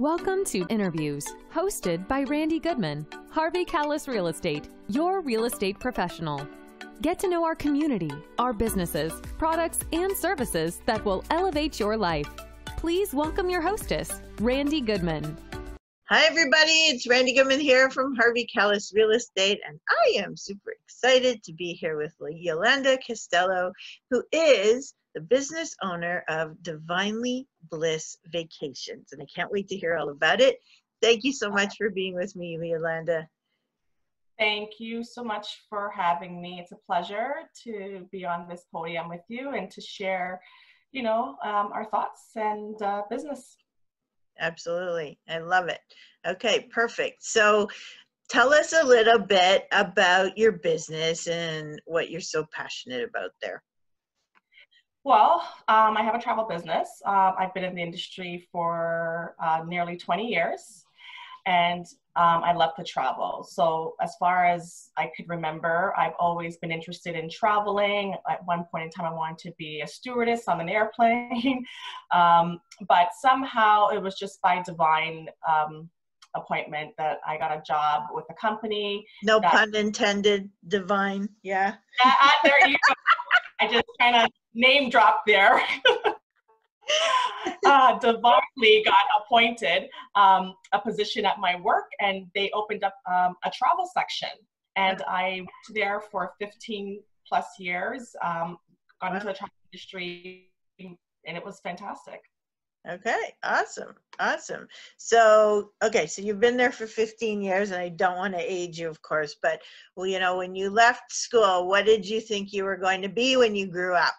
Welcome to Interviews, hosted by Randy Goodman, Harvey Callis Real Estate, your real estate professional. Get to know our community, our businesses, products, and services that will elevate your life. Please welcome your hostess, Randy Goodman. Hi, everybody. It's Randy Goodman here from Harvey Callis Real Estate, and I am super excited to be here with Yolande Castello, who is the business owner of Divinely Bliss Vacations, and I can't wait to hear all about it. Thank you so much for being with me, Yolande. Thank you so much for having me. It's a pleasure to be on this podium with you and to share, our thoughts and business. Absolutely. I love it. Okay, perfect. So tell us a little bit about your business and what you're so passionate about there. Well, I have a travel business. I've been in the industry for nearly 20 years, and I love to travel. So as far as I could remember, I've always been interested in traveling. At one point in time, I wanted to be a stewardess on an airplane, but somehow it was just by divine appointment that I got a job with a company. No pun intended, divine, yeah. There you go. I just kind of name dropped there. Divinely got appointed a position at my work, and they opened up a travel section, and I worked there for 15 plus years, got into the travel industry, and it was fantastic. Okay, awesome. So, so you've been there for 15 years, and I don't want to age you, of course, but when you left school, what did you think you were going to be when you grew up?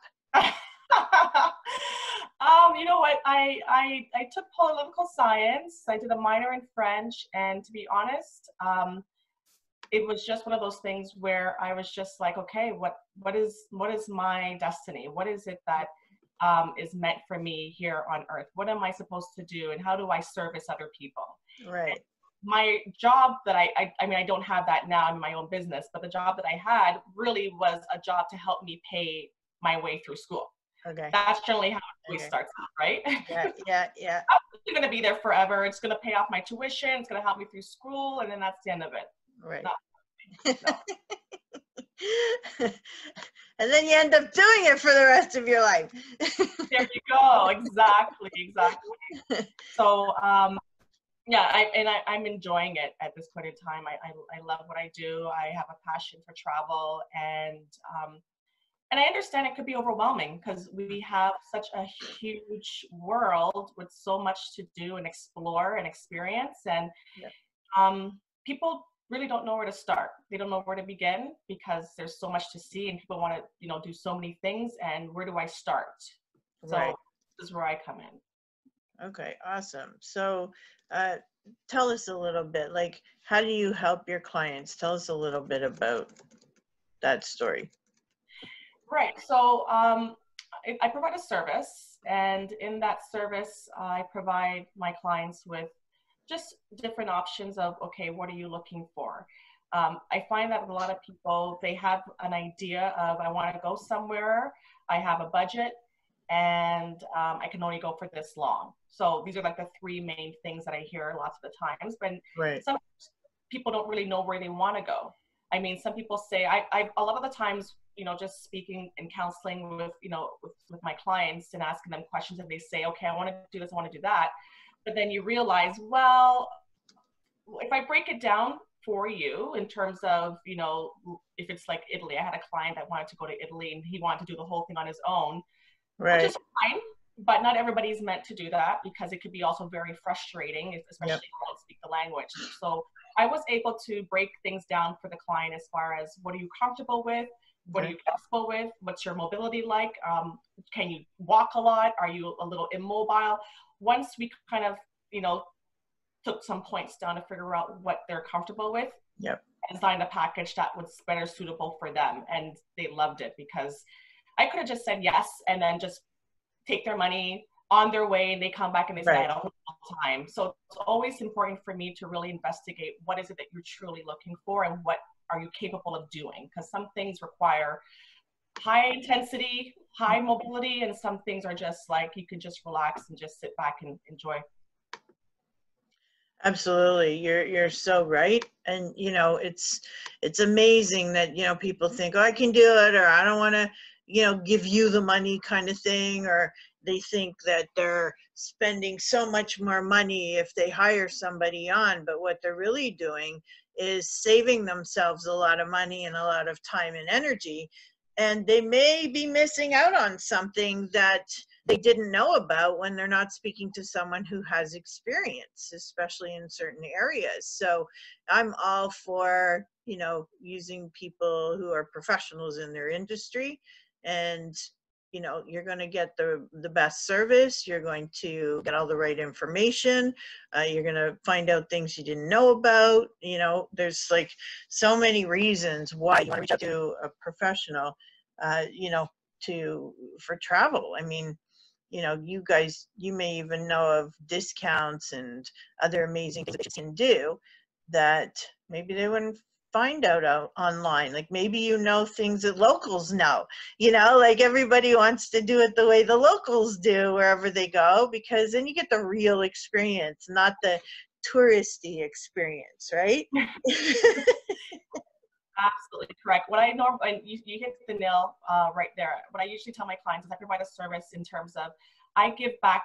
You know what? I took political science. I did a minor in French, and to be honest, it was just one of those things where I was just like, okay, what is my destiny? What is it that is meant for me here on earth? What am I supposed to do, and how do I service other people? Right. My job that I don't have that now. I'm in my own business, but the job that I had really was a job to help me pay my way through school. Okay. That's generally how it starts out, right? Yeah. I'm going to be there forever. It's going to pay off my tuition. It's going to help me through school, and then that's the end of it. Right. No. And then you end up doing it for the rest of your life. There you go. Exactly. So, I'm enjoying it at this point in time. I love what I do. I have a passion for travel, and I understand it could be overwhelming because we have such a huge world with so much to do and explore and experience, and people really don't know where to start. They don't know where to begin because there's so much to see, and people want to, do so many things. And where do I start? Right. So this is where I come in. Okay, awesome. So tell us a little bit, like, how do you help your clients? Tell us a little bit about that story. Right. So I provide a service, and in that service, I provide my clients with just different options of, okay, what are you looking for? I find that a lot of people, they have an idea of, I want to go somewhere, I have a budget, and I can only go for this long. So these are like the three main things that I hear lots of the times. But some people don't really know where they want to go. I mean, some people say, I a lot of the times, just speaking and counseling with, with my clients and asking them questions, and they say, okay, I want to do this, I want to do that. But then you realize, well, if I break it down for you in terms of, if it's like Italy, I had a client that wanted to go to Italy and he wanted to do the whole thing on his own, which is fine, but not everybody's meant to do that because it could be also very frustrating, especially if you don't speak the language. So I was able to break things down for the client as far as, what are you comfortable with? What are you comfortable with? What's your mobility like? Can you walk a lot? Are you a little immobile? Once we kind of, took some points down to figure out what they're comfortable with, and designed a package that was better suitable for them. And they loved it because I could have just said yes and then just take their money on their way, and they come back and they say, I don't have time. So it's always important for me to really investigate what is it that you're truly looking for and what are you capable of doing? Because some things require high intensity, high mobility, and some things are just like you can just relax and just sit back and enjoy. Absolutely. You're so right. And you know, it's amazing that, you know, people think, "Oh, I can do it," or "I don't want to, you know, give you the money," kind of thing, or they think that they're spending so much more money if they hire somebody on, but what they're really doing is saving themselves a lot of money and a lot of time and energy, and they may be missing out on something that they didn't know about when they're not speaking to someone who has experience, especially in certain areas. So I'm all for, you know, using people who are professionals in their industry, and you know, you're going to get the best service, you're going to get all the right information, you're going to find out things you didn't know about. You know, there's like so many reasons why you want to reach out to a professional, you know, to for travel. I mean, you know, you guys, you may even know of discounts and other amazing things that you can do that maybe they wouldn't find out online. Like maybe you know things that locals know, you know, like everybody wants to do it the way the locals do wherever they go, because then you get the real experience, not the touristy experience, right? Absolutely correct. What I normally, you hit the nail right there. What I usually tell my clients is I provide a service in terms of I give back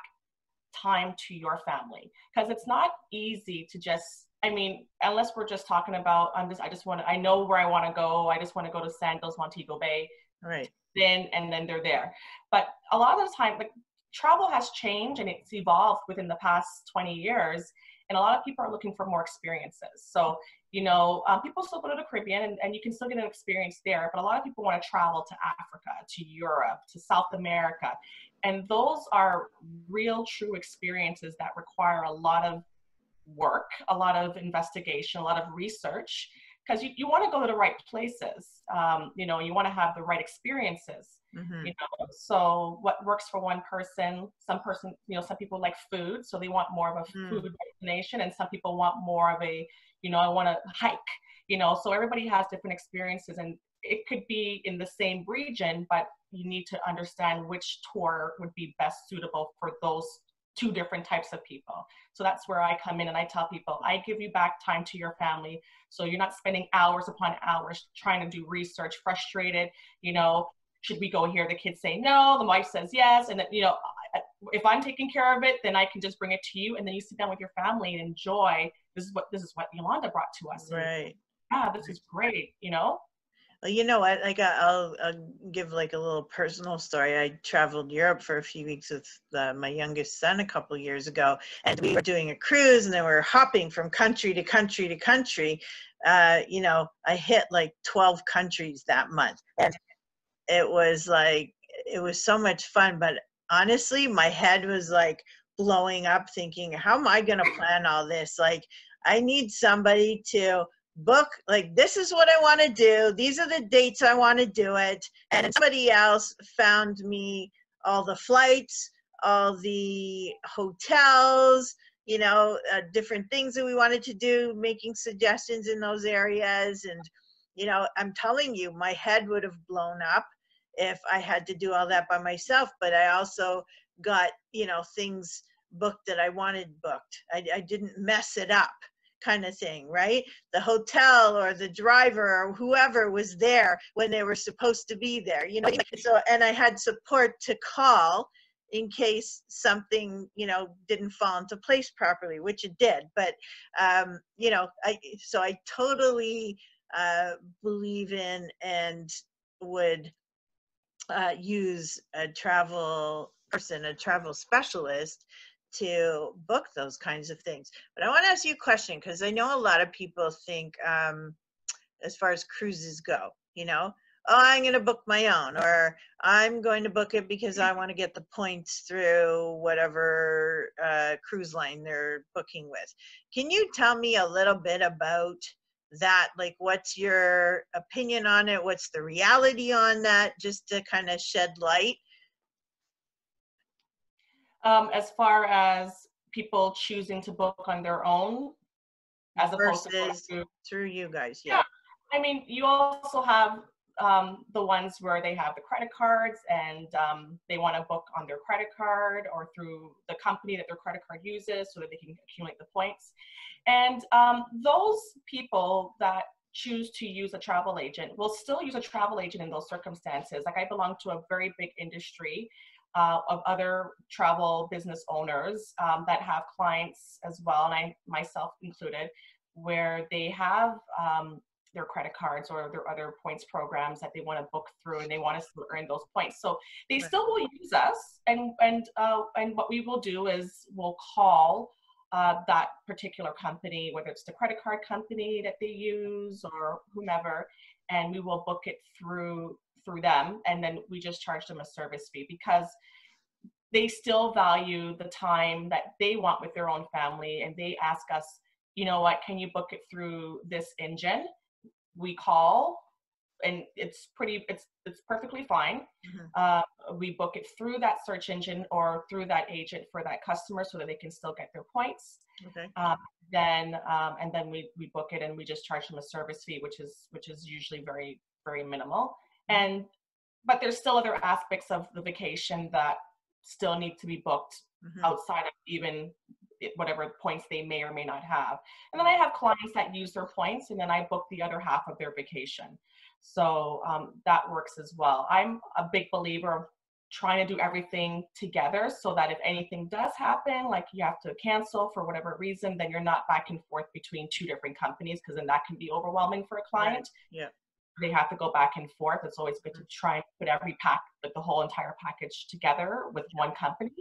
time to your family, because it's not easy to just, I mean, unless we're just talking about, I just want to, I know where I want to go. I just want to go to Sandals, Montego Bay, Right. and then they're there. But a lot of the time, like, travel has changed and it's evolved within the past 20 years. And a lot of people are looking for more experiences. So, you know, people still go to the Caribbean, and you can still get an experience there. But a lot of people want to travel to Africa, to Europe, to South America. And those are real, true experiences that require a lot of work, a lot of investigation, a lot of research, because you want to go to the right places. You know, you want to have the right experiences. Mm-hmm. You know, so what works for one person, you know, some people like food, so they want more of a food destination, and some people want more of a, you know, I want to hike. You know, so everybody has different experiences, and it could be in the same region, but you need to understand which tour would be best suitable for those two different types of people. So that's where I come in and I tell people, I give you back time to your family. So you're not spending hours upon hours trying to do research, frustrated, you know, should we go here? The kids say no, the wife says yes. And then, you know, if I'm taking care of it, then I can just bring it to you. And then you sit down with your family and enjoy. This is what Yolande brought to us. Right. Yeah, this is great, you know? Well, you know what? Like I'll give like a little personal story. I traveled Europe for a few weeks with my youngest son a couple years ago, and we were doing a cruise, and then we were hopping from country to country to country. You know, I hit like 12 countries that month, and it was like it was so much fun. But honestly, my head was like blowing up, thinking, "How am I going to plan all this? Like, I need somebody to." Book, like, this is what I want to do, these are the dates I want to do it, and somebody else found me all the flights, all the hotels, you know, different things that we wanted to do, making suggestions in those areas. And you know, I'm telling you, my head would have blown up if I had to do all that by myself. But I also got, you know, things booked that I wanted booked. I didn't mess it up, kind of thing, right? The hotel or the driver or whoever was there when they were supposed to be there, you know. So, and I had support to call in case something, you know, didn't fall into place properly, which it did. But you know, I totally believe in and would use a travel person, a travel specialist, to book those kinds of things. But I want to ask you a question, because I know a lot of people think, as far as cruises go, you know, oh, I'm going to book my own, or I'm going to book it because I want to get the points through whatever cruise line they're booking with. Can you tell me a little bit about that? Like, what's your opinion on it? What's the reality on that? Just to kind of shed light. As far as people choosing to book on their own, as opposed to going Versus through you guys, yeah. yeah. I mean, you also have the ones where they have the credit cards and they want to book on their credit card or through the company that their credit card uses so that they can accumulate the points. And those people that choose to use a travel agent will still use a travel agent in those circumstances. Like I belong to a very big industry of other travel business owners that have clients as well, and I myself included, where they have their credit cards or their other points programs that they want to book through, and they want to still earn those points. So they still will use us, and what we will do is we'll call that particular company, whether it's the credit card company that they use or whomever, and we will book it through them, and then we just charge them a service fee because they still value the time that they want with their own family, and they ask us, you know what, can you book it through this engine? We call, and it's perfectly fine. We book it through that search engine or through that agent for that customer so that they can still get their points. Okay. And then we book it, and we just charge them a service fee, which is usually very, very minimal. But there's still other aspects of the vacation that still need to be booked outside of even whatever points they may or may not have. And then I have clients that use their points, and then I book the other half of their vacation. So that works as well. I'm a big believer of trying to do everything together so that if anything does happen, like you have to cancel for whatever reason, then you're not back and forth between two different companies, because then that can be overwhelming for a client. Right. Yeah. They have to go back and forth. It's always good to try and put the whole entire package together with one company.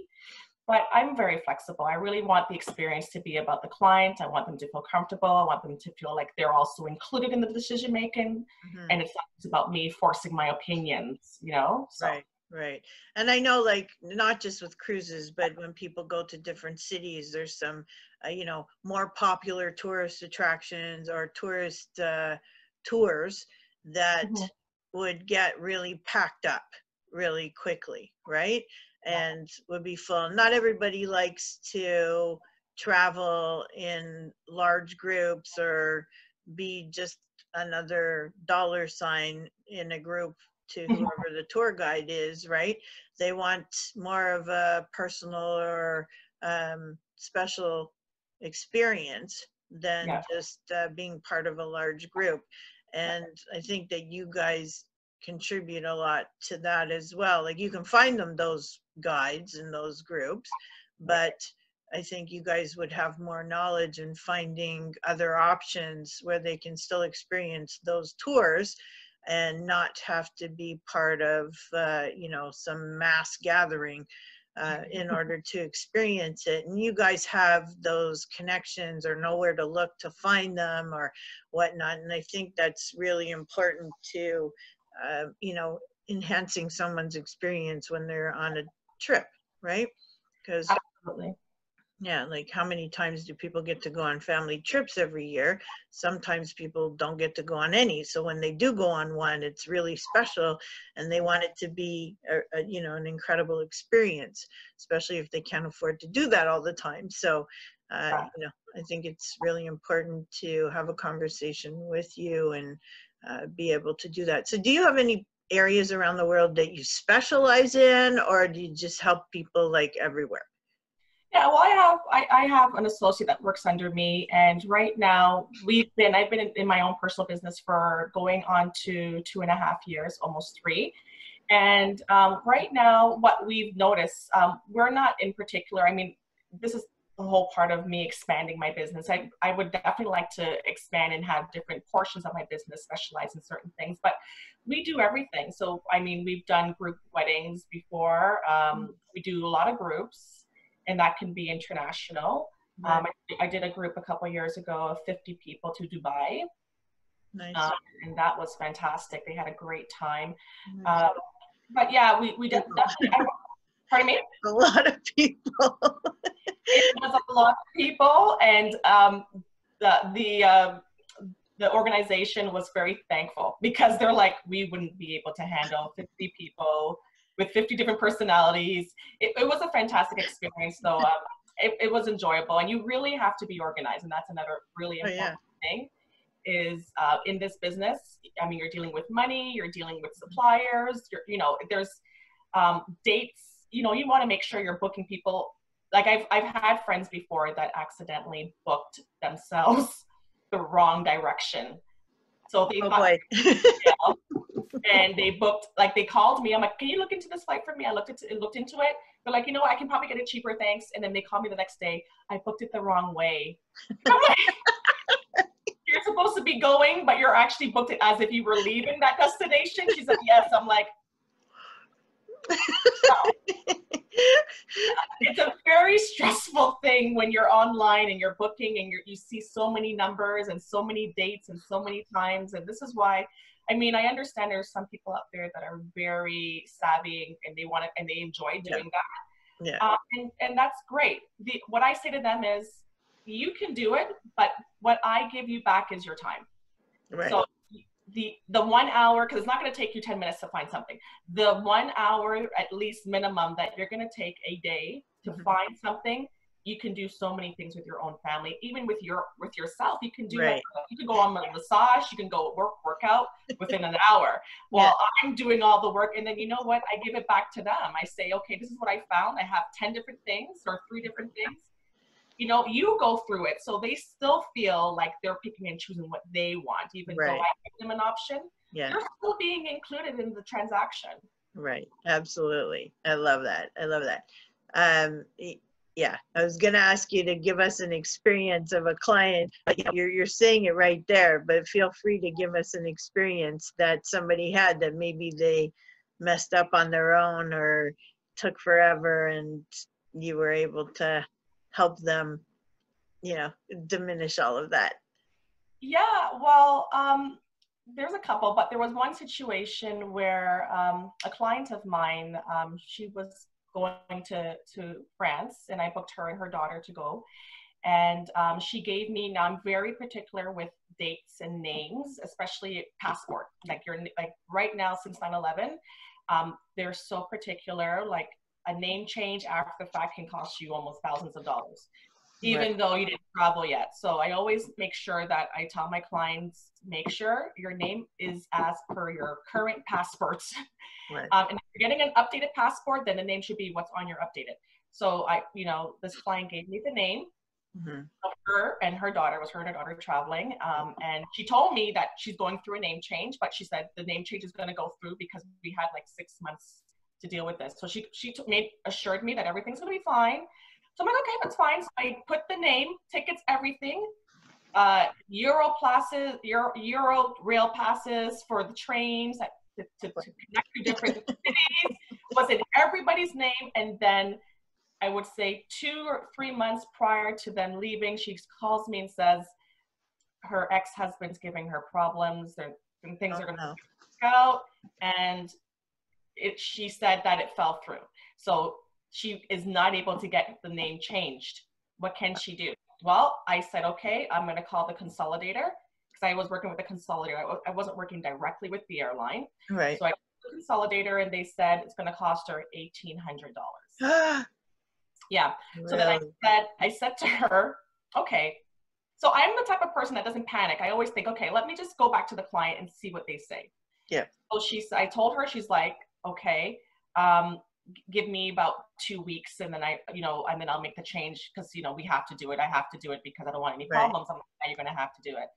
But I'm very flexible. I really want the experience to be about the client. I want them to feel comfortable. I want them to feel like they're also included in the decision making. And it's not just about me forcing my opinions, you know? So. Right, right. And I know, like, not just with cruises, but when people go to different cities, there's some, you know, more popular tourist attractions or tourist tours that would get really packed up really quickly, right? And would be full. Not everybody likes to travel in large groups or be just another dollar sign in a group to whoever the tour guide is, right? They want more of a personal or special experience than just being part of a large group. And I think that you guys contribute a lot to that as well. Like, you can find them those guides in those groups, but I think you guys would have more knowledge in finding other options where they can still experience those tours and not have to be part of you know, some mass gathering in order to experience it. And you guys have those connections or know where to look to find them or whatnot. And I think that's really important to you know, enhancing someone's experience when they're on a trip, right? Because yeah, like, how many times do people get to go on family trips every year? Sometimes people don't get to go on any. So when they do go on one, it's really special, and they want it to be you know, an incredible experience, especially if they can't afford to do that all the time. So you know, I think it's really important to have a conversation with you and be able to do that. So do you have any areas around the world that you specialize in, or do you just help people like everywhere? Yeah, well, I have an associate that works under me, and right now I've been in my own personal business for going on to 2.5 years, almost 3. And right now, what we've noticed, we're not in particular, I mean, this is the whole part of me expanding my business. I would definitely like to expand and have different portions of my business specialize in certain things, but we do everything. So, I mean, we've done group weddings before. We do a lot of groups, and that can be international. I did a group a couple of years ago of 50 people to Dubai. Nice. And that was fantastic. They had a great time. But yeah, we definitely, pardon me? A lot of people. It was a lot of people, and the organization was very thankful, because they're like, we wouldn't be able to handle 50 people with 50 different personalities. It was a fantastic experience, though. It was enjoyable, and you really have to be organized, and that's another really important thing. is in this business, I mean, you're dealing with money, you're dealing with suppliers, there's dates, you want to make sure you're booking people. Like I've had friends before that accidentally booked themselves the wrong direction. So they thought, and they booked, like they called me. I'm like, can you look into this flight for me? I looked into it. They're like, I can probably get it cheaper, thanks. And then they call me the next day. I booked it the wrong way. I'm like, you're supposed to be going, but you're actually booked it as if you were leaving that destination. She said, yes. I'm like, no. It's a very stressful thing when you're online and you're booking and you see so many numbers and so many dates and so many times. And this is why, I mean, I understand there's some people out there that are very savvy and they want it and they enjoy doing that. Yeah. And that's great. What I say to them is, you can do it, but what I give you back is your time. Right. So the 1 hour, because it's not going to take you 10 minutes to find something. The 1 hour at least minimum that you're going to take a day to find something, you can do so many things with your own family, even with yourself. You can do you can go on a massage, you can go work out within an hour. Well, I'm doing all the work, and then you know what? I give it back to them. I say, okay, this is what I found. I have 10 different things or 3 different things. You go through it, so they still feel like they're picking and choosing what they want, even though I give them an option. You're still being included in the transaction. Right. Absolutely. I love that. Yeah, I was going to ask you to give us an experience of a client. You're saying it right there, but feel free to give us an experience that somebody had that maybe they messed up on their own or took forever, and you were able to help them, diminish all of that. Yeah, well, there's a couple, but there was one situation where a client of mine, she was going to France, and I booked her and her daughter to go. And she gave me, now I'm very particular with dates and names, especially passport. Like right now since 9/11, they're so particular. Like a name change after the fact can cost you almost thousands of dollars, even though you didn't travel yet. So I always make sure that I tell my clients, make sure your name is as per your current passports. And if you're getting an updated passport, then the name should be what's on your updated. So this client gave me the name of her and her daughter. It was her and her daughter traveling. And she told me that she's going through a name change, but she said the name change is going to go through because we had like 6 months to deal with this. So she assured me that everything's going to be fine. So I'm like, okay, that's fine. So I put the name, tickets, everything, Euro rail passes for the trains to connect to different cities, was in everybody's name. And then I would say 2 or 3 months prior to them leaving, she calls me and says her ex-husband's giving her problems and things are going to work out. And she said that it fell through. So she is not able to get the name changed. What can she do? Well, I said, okay, I'm going to call the consolidator, because I was working with the consolidator. I wasn't working directly with the airline. Right. So I called the consolidator, and they said it's going to cost her $1,800. Yeah. So then I said to her, okay. So I'm the type of person that doesn't panic. I always think, okay, let me just go back to the client and see what they say. Yeah. So I told her, she's like, okay, give me about 2 weeks, and then and then I'll make the change, because we have to do it. I have to do it because I don't want any problems. I'm like, yeah, you're gonna have to do it.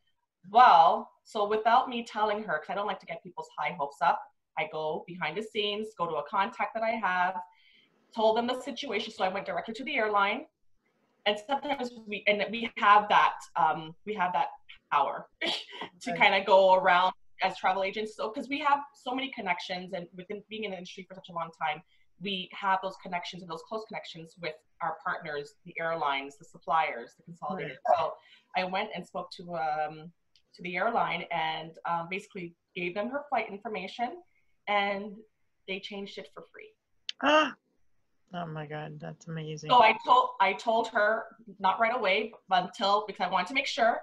Well, so without me telling her, because I don't like to get people's high hopes up, I go behind the scenes, go to a contact that I have, told them the situation. So I went directly to the airline, and sometimes we have that power to kind of go around as travel agents. So because we have so many connections, and within being in the industry for such a long time, we have those connections and those close connections with our partners, the airlines, the suppliers, the consolidators. So I went and spoke to the airline and basically gave them her flight information, and they changed it for free. Oh my God, that's amazing. So I told her, not right away, but because I wanted to make sure.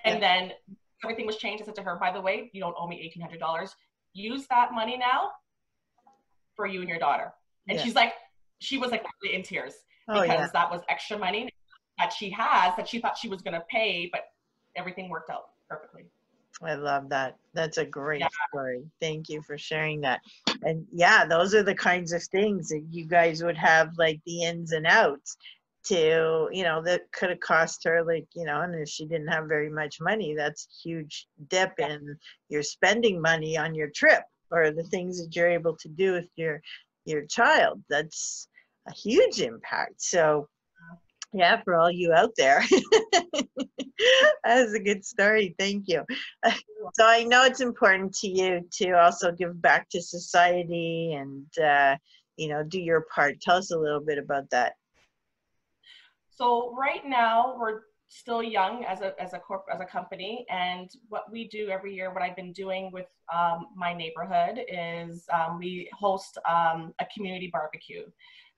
And then everything was changed. I said to her, by the way, you don't owe me $1,800. Use that money now for you and your daughter. And she was like in tears, that was extra money that she has, that she thought she was going to pay, but everything worked out. perfectly. I love that. That's a great Yeah. story. Thank you for sharing that. And yeah, those are the kinds of things that you guys would have, like the ins and outs to, that could have cost her, like, and if she didn't have very much money, that's a huge dip Yeah. in your spending money on your trip or the things that you're able to do with your child. That's a huge impact. So yeah, for all you out there. That was a good story. Thank you. So I know it's important to you to also give back to society and, do your part. Tell us a little bit about that. So right now we're still young as a company, and what we do every year, what I've been doing with my neighborhood is we host a community barbecue.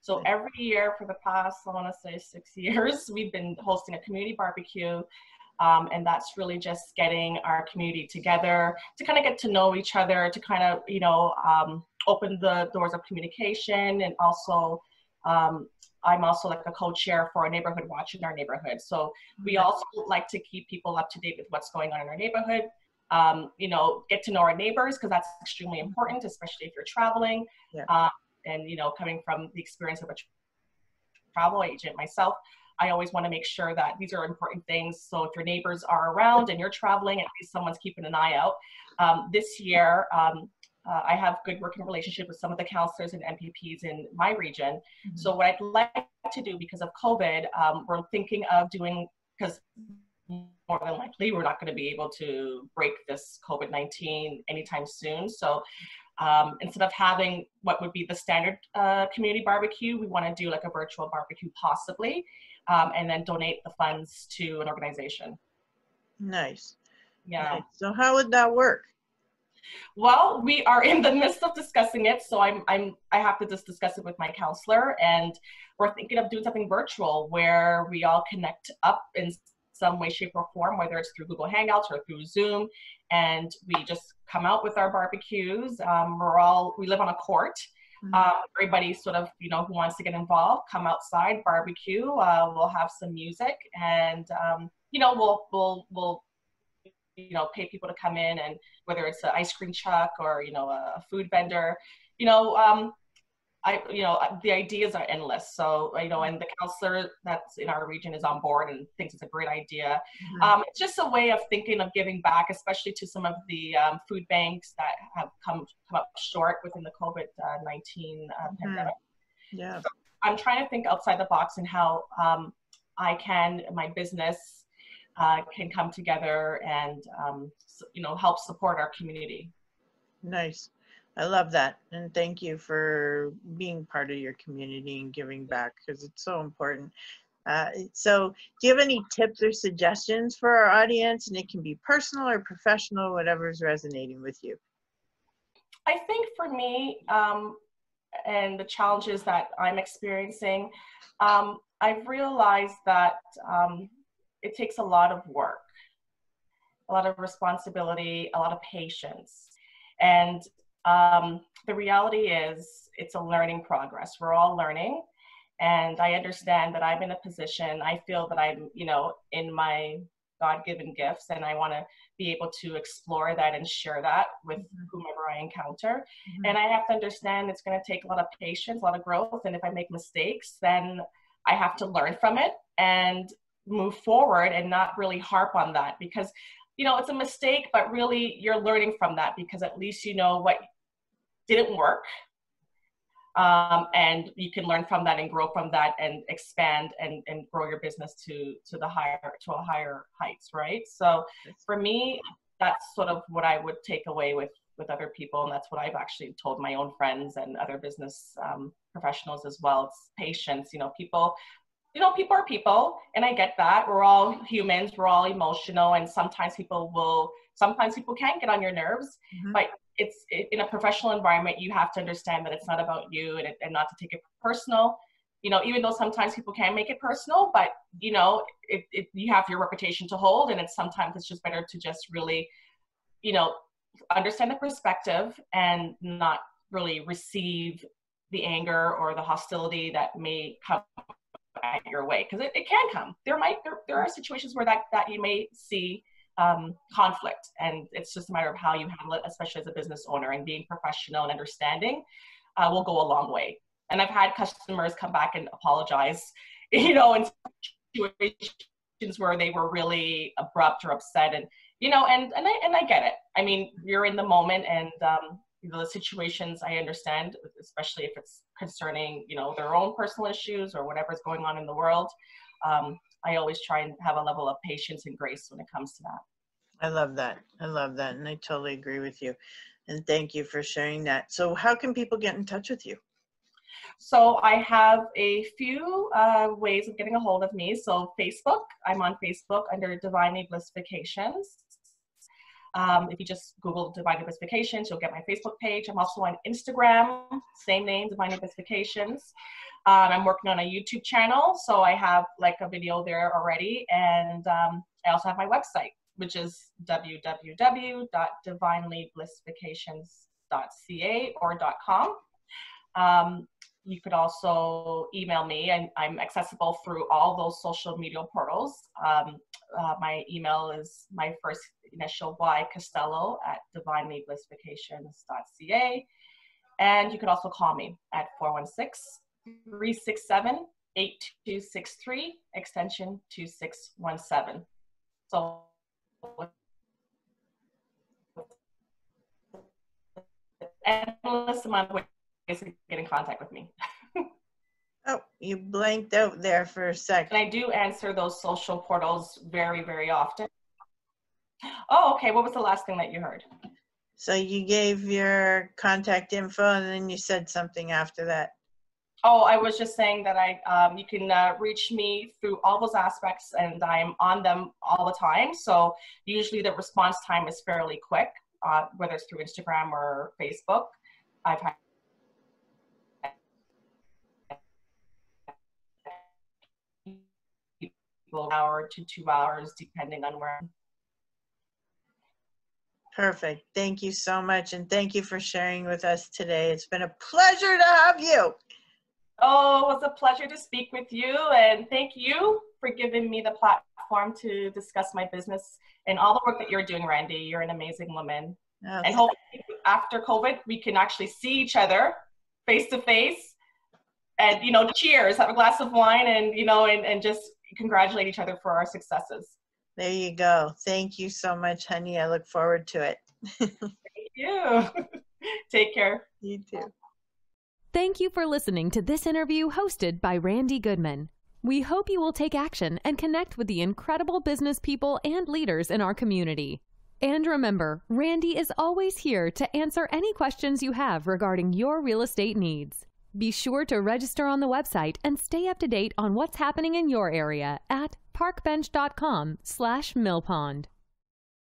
So every year for the past, I want to say 6 years, we've been hosting a community barbecue. And that's really just getting our community together to kind of get to know each other, to kind of, open the doors of communication. And also, I'm also like a co-chair for a neighborhood watch in our neighborhood. So we also like to keep people up to date with what's going on in our neighborhood. Get to know our neighbors, because that's extremely important, especially if you're traveling. Yeah. And, coming from the experience of a travel agent myself, I always want to make sure that these are important things. So if your neighbors are around and you're traveling, at least someone's keeping an eye out. This year, I have good working relationship with some of the counselors and MPPs in my region. Mm-hmm. So what I'd like to do, because of COVID, we're thinking of doing, because more than likely we're not going to be able to break this COVID-19 anytime soon. So instead of having what would be the standard community barbecue, we want to do like a virtual barbecue possibly, and then donate the funds to an organization. Nice. Yeah. Nice. So how would that work? Well, we are in the midst of discussing it. So I have to just discuss it with my counselor, and we're thinking of doing something virtual where we all connect up in some way, shape, or form, whether it's through Google Hangouts or through Zoom, and we just come out with our barbecues. We live on a court. Everybody sort of, who wants to get involved, come outside, barbecue. We'll have some music, and we'll pay people to come in, and whether it's an ice cream truck or a food vendor, the ideas are endless. So, and the counselor that's in our region is on board and thinks it's a great idea. Mm-hmm. It's just a way of thinking of giving back, especially to some of the food banks that have come up short within the COVID-19 pandemic. Yeah. So I'm trying to think outside the box and how my business can come together and, help support our community. Nice. I love that. And thank you for being part of your community and giving back, because it's so important. So do you have any tips or suggestions for our audience? And it can be personal or professional, whatever's resonating with you. I think for me, and the challenges that I'm experiencing, I've realized that it takes a lot of work, a lot of responsibility, a lot of patience. And the reality is it's a learning progress. We're all learning. And I understand that I'm in a position, I feel that I'm, in my God-given gifts, and I want to be able to explore that and share that with whomever I encounter. Mm-hmm. And I have to understand it's going to take a lot of patience, a lot of growth. And if I make mistakes, then I have to learn from it and move forward and not really harp on that, because it's a mistake, but really you're learning from that, because at least you know what didn't work. And you can learn from that and grow from that and expand and grow your business to a higher heights, right? So for me, that's sort of what I would take away with other people. And that's what I've actually told my own friends and other business professionals as well. It's patience. People are people, and I get that. We're all humans, we're all emotional, and sometimes people can get on your nerves, but it's in a professional environment, you have to understand that it's not about you, and not to take it personal. Even though sometimes people can make it personal, but you have your reputation to hold, and sometimes it's just better to just really, understand the perspective and not really receive the anger or the hostility that may come at your way, because it can come. There are situations where that you may see conflict. And it's just a matter of how you handle it, especially as a business owner, and being professional and understanding will go a long way. And I've had customers come back and apologize, in situations where they were really abrupt or upset, and I get it. I mean, you're in the moment, and the situations I understand, especially if it's concerning their own personal issues or whatever's going on in the world. I always try and have a level of patience and grace when it comes to that. I love that. I love that. And I totally agree with you. And thank you for sharing that. So how can people get in touch with you? So I have a few ways of getting a hold of me. So Facebook, I'm on Facebook under Divinely Bliss Vacations. If you just Google Divinely Bliss Vacations, you'll get my Facebook page. I'm also on Instagram, same name, Divinely Bliss Vacations. I'm working on a YouTube channel, so I have like a video there already. And I also have my website, which is www.divinelyblissvacations.ca or .com. You could also email me, and I'm accessible through all those social media portals. My email is my first initial Y, Castello, at divinelyblissvacations.ca. And you could also call me at 416-367-8263, extension 2617. So endless amount of ways to get in contact with me. Oh, you blanked out there for a second. And I do answer those social portals very, very often. Oh, okay. What was the last thing that you heard? So you gave your contact info and then you said something after that. Oh, I was just saying that you can reach me through all those aspects, and I'm on them all the time. So usually the response time is fairly quick, whether it's through Instagram or Facebook. I've had people 1 hour to 2 hours, depending on where. Perfect. Thank you so much. And thank you for sharing with us today. It's been a pleasure to have you. Oh, it was a pleasure to speak with you. And thank you for giving me the platform to discuss my business and all the work that you're doing, Randy. You're an amazing woman. Oh, and hopefully after COVID, we can actually see each other face to face and, cheers, have a glass of wine and, and just congratulate each other for our successes. There you go. Thank you so much, honey. I look forward to it. Thank you. Take care. You too. Thank you for listening to this interview hosted by Randy Goodman. We hope you will take action and connect with the incredible business people and leaders in our community. And remember, Randy is always here to answer any questions you have regarding your real estate needs. Be sure to register on the website and stay up to date on what's happening in your area at parkbench.com/millpond.